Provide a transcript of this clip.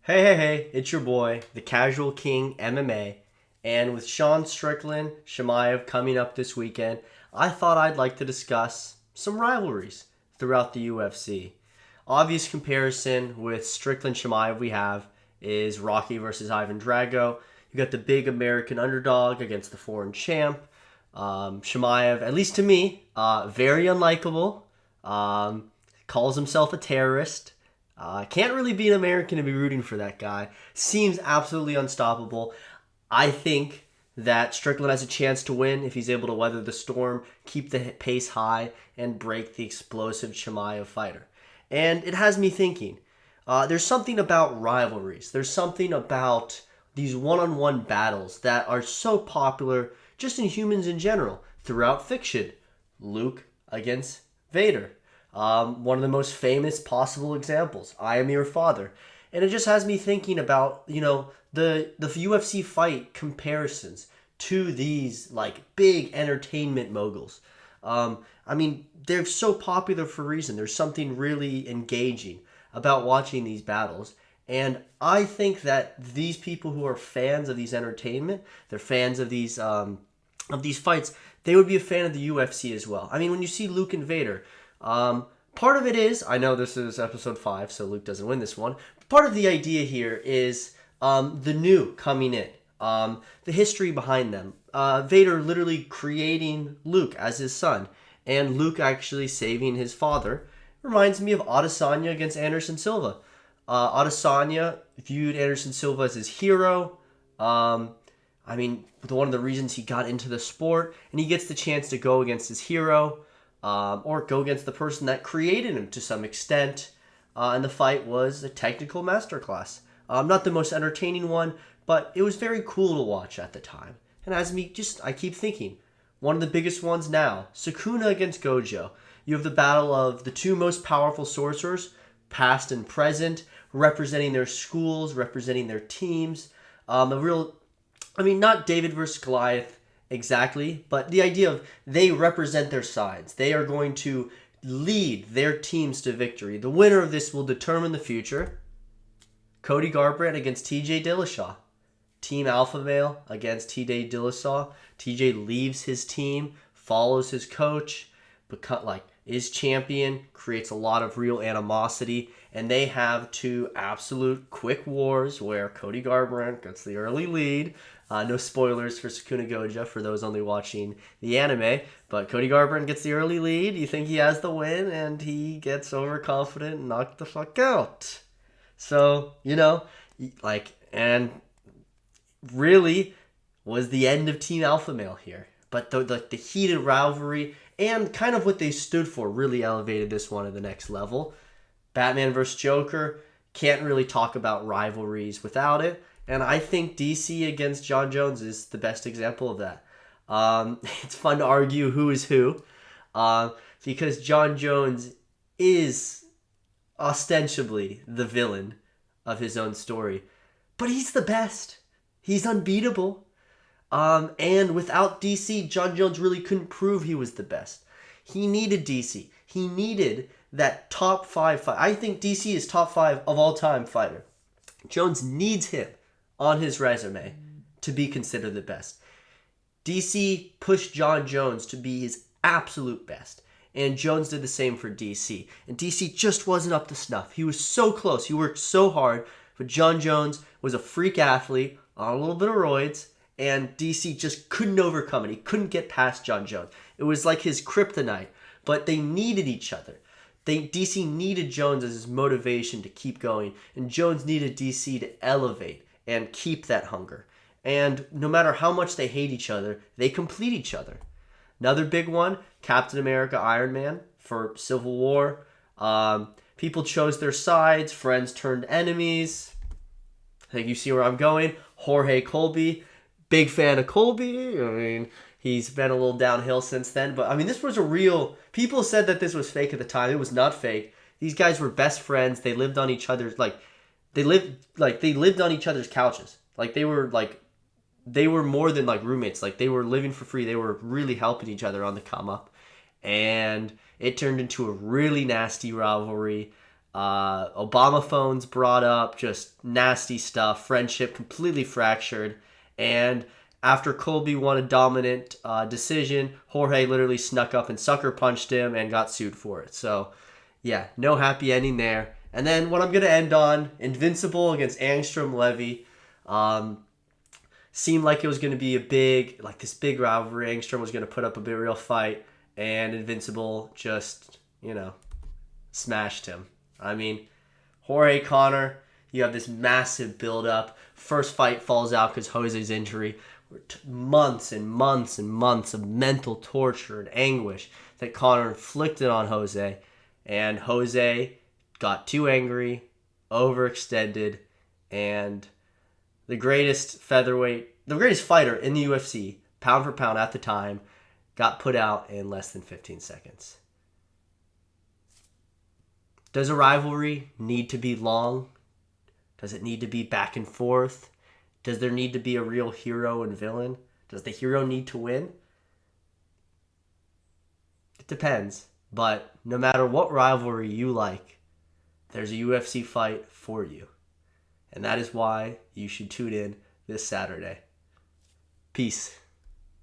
Hey, it's your boy, the Casual King MMA, and with Sean Strickland, Shemaev coming up this weekend, I thought I'd like to discuss some rivalries throughout the UFC. Obvious comparison with Strickland Shemaev we have is Rocky versus Ivan Drago. You got the big American underdog against the foreign champ. Shemaev, at least to me, very unlikable. Calls himself a terrorist. Can't really be an American to be rooting for that guy. Seems absolutely unstoppable. I think that Strickland has a chance to win if he's able to weather the storm, keep the pace high, and break the explosive Chimaev fighter. And it has me thinking. There's something about rivalries. There's something about these one-on-one battles that are so popular just in humans in general throughout fiction. Luke against Vader. One of the most famous possible examples. I am your father. And it just has me thinking about, the UFC fight comparisons to these like big entertainment moguls. They're so popular for a reason. There's something really engaging about watching these battles. And I think that these people who are fans of these entertainment, they're fans of these fights, they would be a fan of the UFC as well. I mean, when you see Luke and Vader, part of it is, I know this is episode 5, so Luke doesn't win this one. Part of the idea here is the new coming in, the history behind them. Vader literally creating Luke as his son, and Luke actually saving his father. Reminds me of Adesanya against Anderson Silva. Adesanya viewed Anderson Silva as his hero. One of the reasons he got into the sport, and he gets the chance to go against his hero. Or go against the person that created him to some extent. And the fight was a technical masterclass. Not the most entertaining one, but it was very cool to watch at the time. And I keep thinking, one of the biggest ones now, Sukuna against Gojo. You have the battle of the two most powerful sorcerers, past and present, representing their schools, representing their teams. Not David versus Goliath exactly, but the idea of they represent their sides. They are going to lead their teams to victory. The winner of this will determine the future. Cody Garbrandt against TJ Dillashaw. Team Alpha Male against TJ Dillashaw. TJ leaves his team, follows his coach, is champion, creates a lot of real animosity, and they have two absolute quick wars where Cody Garbrandt gets the early lead. No spoilers for Sukuna Goja for those only watching the anime, but Cody Garbrandt gets the early lead. You think he has the win, and he gets overconfident and knocked the fuck out. So, and really was the end of Team Alpha Male here. But the heated rivalry and kind of what they stood for really elevated this one to the next level. Batman vs. Joker, can't really talk about rivalries without it. And I think DC against John Jones is the best example of that. It's fun to argue who is who, because John Jones is ostensibly the villain of his own story. But he's the best. He's unbeatable. And without DC, John Jones really couldn't prove he was the best. He needed DC. He needed that top 5 fight. I think DC is top 5 of all time fighter. Jones needs him on his resume to be considered the best. DC pushed John Jones to be his absolute best. And Jones did the same for DC. And DC just wasn't up to snuff. He was so close. He worked so hard. But John Jones was a freak athlete on a little bit of roids. And DC just couldn't overcome it. He couldn't get past John Jones. It was like his kryptonite. But they needed each other. DC needed Jones as his motivation to keep going. And Jones needed DC to elevate and keep that hunger. And no matter how much they hate each other, they complete each other. Another big one, Captain America, Iron Man for Civil War. People chose their sides. Friends turned enemies. I think you see where I'm going. Jorge Colby. Big fan of Colby. He's been a little downhill since then. But, this was a real... People said that this was fake at the time. It was not fake. These guys were best friends. They lived on each other's... They lived on each other's couches. They were more than roommates. They were living for free. They were really helping each other on the come up. And it turned into a really nasty rivalry. Obama phones brought up, just nasty stuff. Friendship completely fractured. And after Colby won a dominant decision, Jorge literally snuck up and sucker punched him and got sued for it. So, yeah, no happy ending there. And then what I'm going to end on, Invincible against Angstrom Levy. Seemed like it was going to be this big rivalry. Angstrom was going to put up a big real fight, and Invincible just, smashed him. I mean, Jorge Connor, you have this massive build-up. First fight falls out because Jose's injury. Months and months and months of mental torture and anguish that Connor inflicted on Jose. And Jose got too angry, overextended, and the greatest fighter in the UFC, pound for pound at the time, got put out in less than 15 seconds. Does a rivalry need to be long? Does it need to be back and forth? Does there need to be a real hero and villain? Does the hero need to win? It depends. But no matter what rivalry you like, there's a UFC fight for you. And that is why you should tune in this Saturday. Peace.